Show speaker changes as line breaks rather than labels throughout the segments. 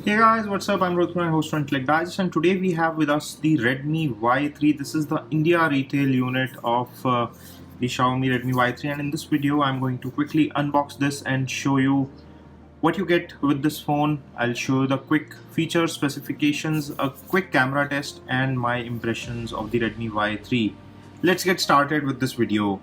Hey guys, what's up? I'm Rohit Khurana, host of Intellect, and today we have with us the Redmi Y3. This is the India retail unit of the Xiaomi Redmi Y3, and in this video I'm going to quickly unbox this and show you what you get with this phone. I'll show you the quick features, specifications, a quick camera test, and my impressions of the Redmi Y3. Let's get started with this video.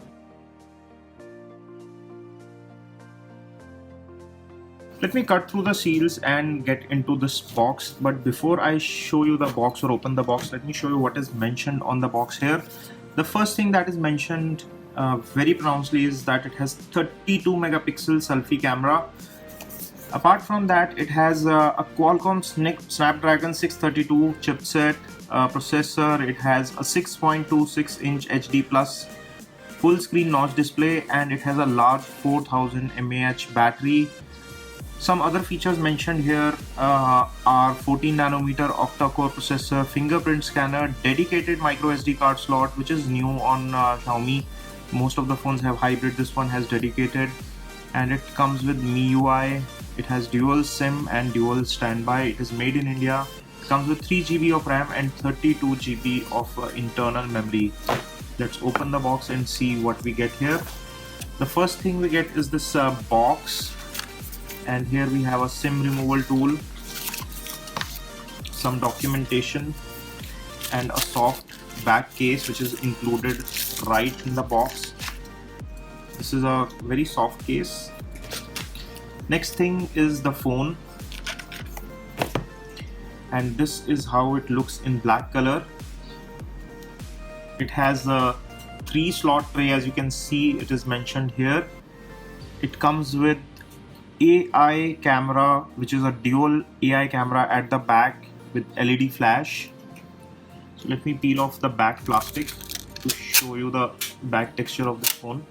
Let me cut through the seals and get into this box, but before I show you the box or open the box, let me show you what is mentioned on the box here. The first thing that is mentioned very pronouncedly is that it has 32 megapixel selfie camera. Apart from that, it has a Qualcomm Snapdragon 632 chipset processor. It has a 6.26 inch HD plus full screen notch display, and it has a large 4000 mAh battery. Some other features mentioned here are 14 nanometer octa-core processor, fingerprint scanner, dedicated micro SD card slot, which is new on Xiaomi. Most of the phones have hybrid, this one has dedicated, and it comes with MIUI. It has dual SIM and dual standby. It is made in India. It comes with 3 GB of RAM and 32 GB of internal memory. Let's open the box and see what we get here. The first thing we get is this box. And here we have a SIM removal tool, some documentation, and a soft back case which is included right in the box. This is a very soft case. Next thing is the phone, and this is how it looks in black color. It has a 3-slot tray, as you can see, it is mentioned here. It comes with AI camera, which is a dual AI camera at the back with LED flash. So let me peel off the back plastic to show you the back texture of this phone.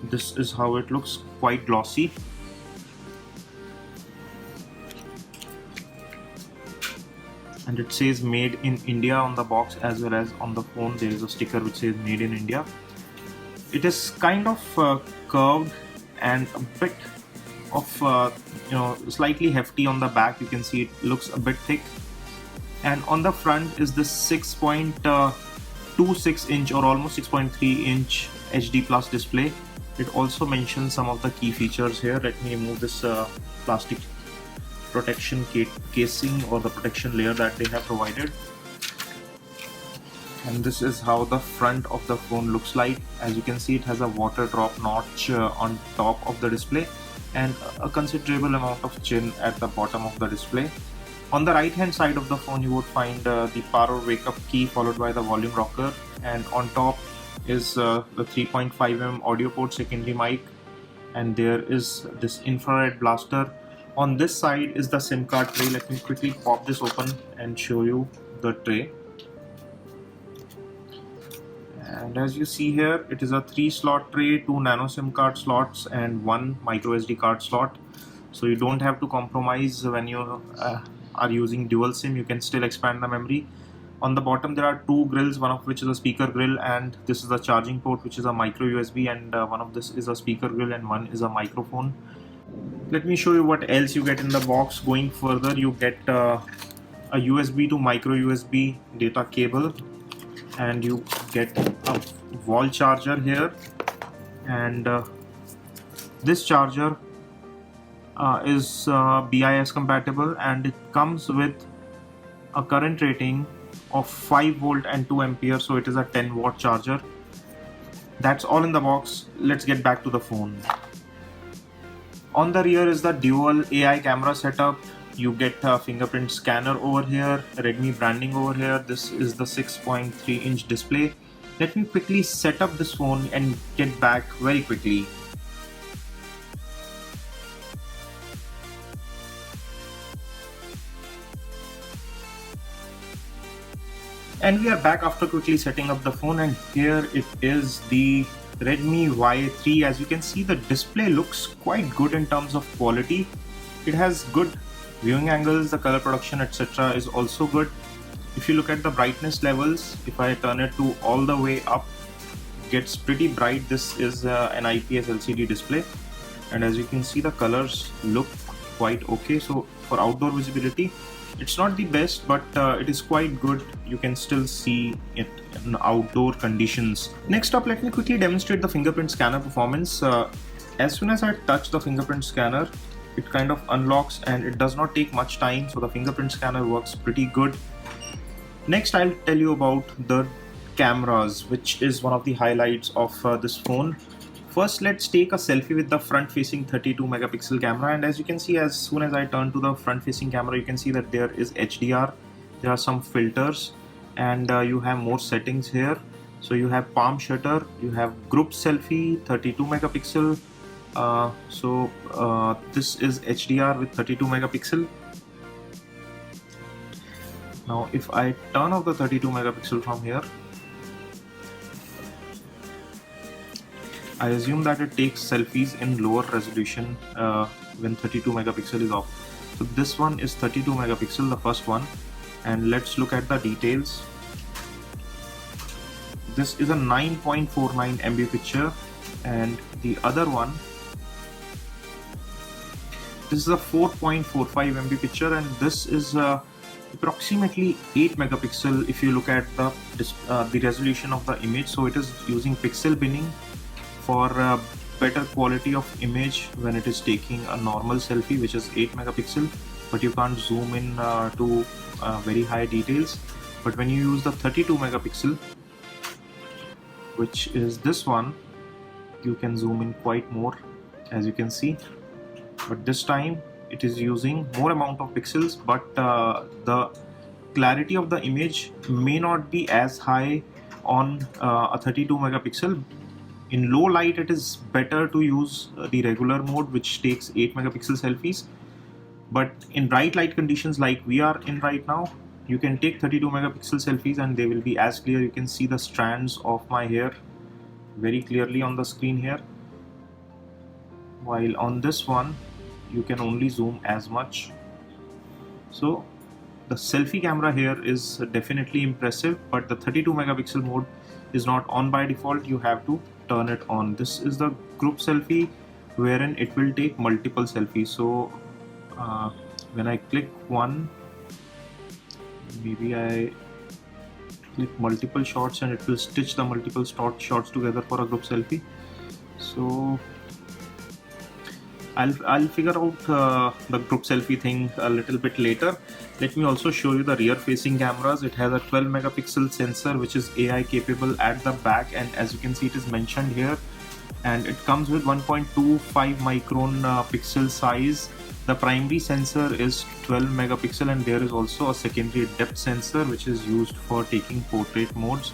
This is how it looks, quite glossy. And it says made in India on the box, as well as on the phone there is a sticker which says made in India. It is kind of curved and a bit of slightly hefty on the back. You can see it looks a bit thick. And on the front is this 6.26 inch or almost 6.3 inch HD plus display. It also mentions some of the key features here. Let me remove this plastic protection casing or the protection layer that they have provided. And this is how the front of the phone looks like. As you can see, it has a water drop notch on top of the display and a considerable amount of chin at the bottom of the display. On the right hand side of the phone, you would find the power wake up key followed by the volume rocker, and on top is the 3.5mm audio port secondary mic, and there is this infrared blaster. On this side is the SIM card tray. Let me quickly pop this open and show you the tray. And as you see here, it is a 3-slot tray, 2 nano SIM card slots and 1 micro SD card slot. So you don't have to compromise when you are using dual SIM. You can still expand the memory. On the bottom there are 2 grills, one of which is a speaker grill, and this is a charging port which is a micro USB, and one of this is a speaker grill and one is a microphone. Let me show you what else you get in the box. Going further, you get a USB to micro USB data cable, and you get a wall charger here, and this charger is BIS compatible, and it comes with a current rating of 5 volt and 2 ampere, so it is a 10 watt charger. That's all in the box. Let's get back to the phone. On the rear is the dual AI camera setup. You get a fingerprint scanner over here, Redmi branding over here. This is the 6.3 inch display. Let me quickly set up this phone and get back very quickly. And we are back after quickly setting up the phone, and here it is, the Redmi Y3. As you can see, the display looks quite good in terms of quality. It has good viewing angles, the color production, etc. is also good. If you look at the brightness levels, if I turn it to all the way up, it gets pretty bright. This is an IPS LCD display. and as you can see, the colors look quite okay. So for outdoor visibility, it's not the best, but it is quite good. You can still see it in outdoor conditions. Next up, let me quickly demonstrate the fingerprint scanner performance. As soon as I touch the fingerprint scanner, it kind of unlocks, and it does not take much time, so the fingerprint scanner works pretty good. Next, I'll tell you about the cameras, which is one of the highlights of this phone. First, let's take a selfie with the front-facing 32 megapixel camera, and as you can see, as soon as I turn to the front-facing camera, you can see that there is HDR, there are some filters, and you have more settings here. So you have palm shutter, you have group selfie 32 megapixel. This is HDR with 32 megapixel. Now if I turn off the 32 megapixel from here, I assume that it takes selfies in lower resolution when 32 megapixel is off. So this one is 32 megapixel, the first one, and let's look at the details. This is a 9.49 MB picture, and the other one, this is a 4.45 MB picture, and this is approximately 8 megapixel if you look at the resolution of the image. So it is using pixel binning for better quality of image when it is taking a normal selfie, which is 8 megapixel, but you can't zoom in to very high details. But when you use the 32 megapixel, which is this one, you can zoom in quite more, as you can see. But this time it is using more amount of pixels, but the clarity of the image may not be as high on a 32 megapixel. In low light, it is better to use the regular mode, which takes 8 megapixel selfies. But in bright light conditions like we are in right now, you can take 32 megapixel selfies and they will be as clear. You can see the strands of my hair very clearly on the screen here. While on this one, you can only zoom as much. So the selfie camera here is definitely impressive, but the 32 megapixel mode is not on by default. You have to turn it on. This is the group selfie, wherein it will take multiple selfies. So when I click one, maybe I click multiple shots, and it will stitch the multiple shots together for a group selfie. So I'll figure out the group selfie thing a little bit later. Let me also show you the rear facing cameras. It has a 12 megapixel sensor, which is AI capable at the back, and as you can see, it is mentioned here, and it comes with 1.25 micron pixel size. The primary sensor is 12 megapixel, and there is also a secondary depth sensor which is used for taking portrait modes.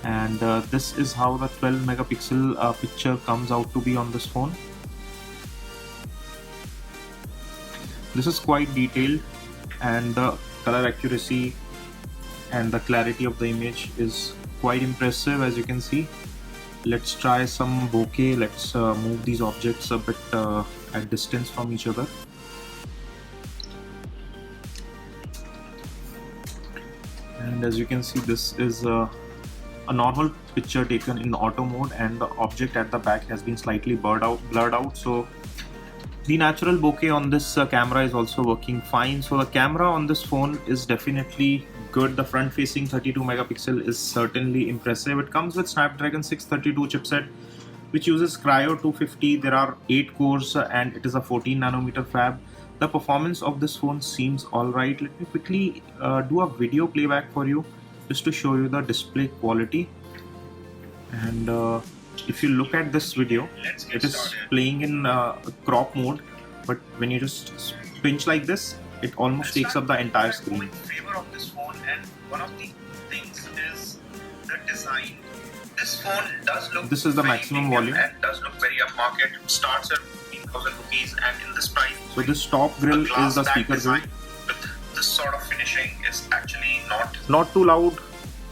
And this is how the 12 megapixel picture comes out to be on this phone. This is quite detailed, and the color accuracy and the clarity of the image is quite impressive, as you can see. Let's try some bokeh. Let's move these objects a bit at distance from each other. And as you can see, this is a normal picture taken in auto mode, and the object at the back has been slightly blurred out. So the natural bokeh on this camera is also working fine. So the camera on this phone is definitely good. The front facing 32 megapixel is certainly impressive. It comes with Snapdragon 632 chipset, which uses Cryo 250. There are 8 cores and it is a 14 nanometer fab. The performance of this phone seems alright. Let me quickly do a video playback for you just to show you the display quality. And if you look at this video, it is playing in crop mode, but when you just pinch like this, it almost takes up the entire screen. In favor of this phone, and one of the things is the design. This phone does look. This is the maximum volume and does look very upmarket. It starts at 15,000 rupees, and in this price. So this top grill is the speaker grill. With this sort of finishing is actually not too loud,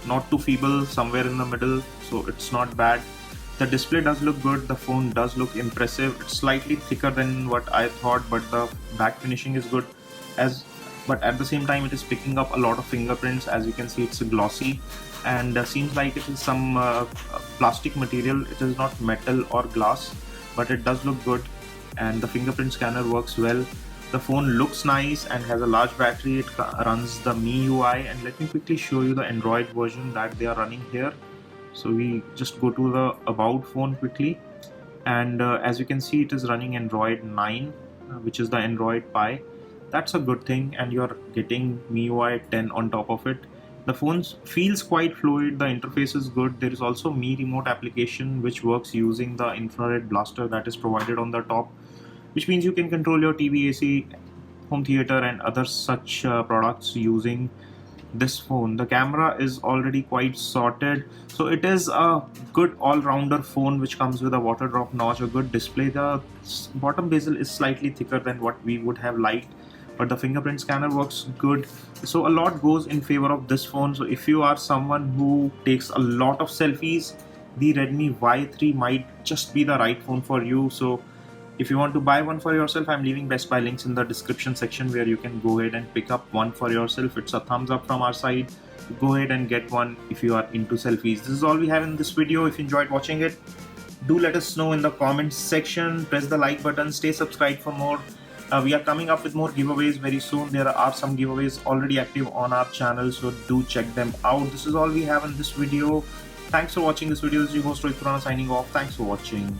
not too feeble, somewhere in the middle. So it's not bad. The display does look good, the phone does look impressive. It's slightly thicker than what I thought, but the back finishing is good. But at the same time, it is picking up a lot of fingerprints. As you can see, it's glossy and seems like it is some plastic material. It is not metal or glass, but it does look good. and the fingerprint scanner works well. The phone looks nice and has a large battery. It runs the MIUI, and let me quickly show you the Android version that they are running here. So we just go to the about phone quickly, and as you can see, it is running Android 9, which is the Android Pie. That's a good thing, and you're getting MIUI 10 on top of it. The phone feels quite fluid, the interface is good. There is also Mi Remote application which works using the infrared blaster that is provided on the top, which means you can control your TV, AC, home theater and other such products using this phone. The camera is already quite sorted, so it is a good all-rounder phone which comes with a water drop notch, a good display. The bottom bezel is slightly thicker than what we would have liked, but the fingerprint scanner works good, so a lot goes in favor of this phone. So if you are someone who takes a lot of selfies, the Redmi Y3 might just be the right phone for you. So if you want to buy one for yourself, I'm leaving Best Buy links in the description section where you can go ahead and pick up one for yourself. It's a thumbs up from our side. Go ahead and get one if you are into selfies. This is all we have in this video. If you enjoyed watching it, do let us know in the comments section. Press the like button, stay subscribed for more. We are coming up with more giveaways very soon. There are some giveaways already active on our channel, so do check them out. This is all we have in this video. Thanks for watching this video. This is your host Rohit Khurana signing off. Thanks for watching.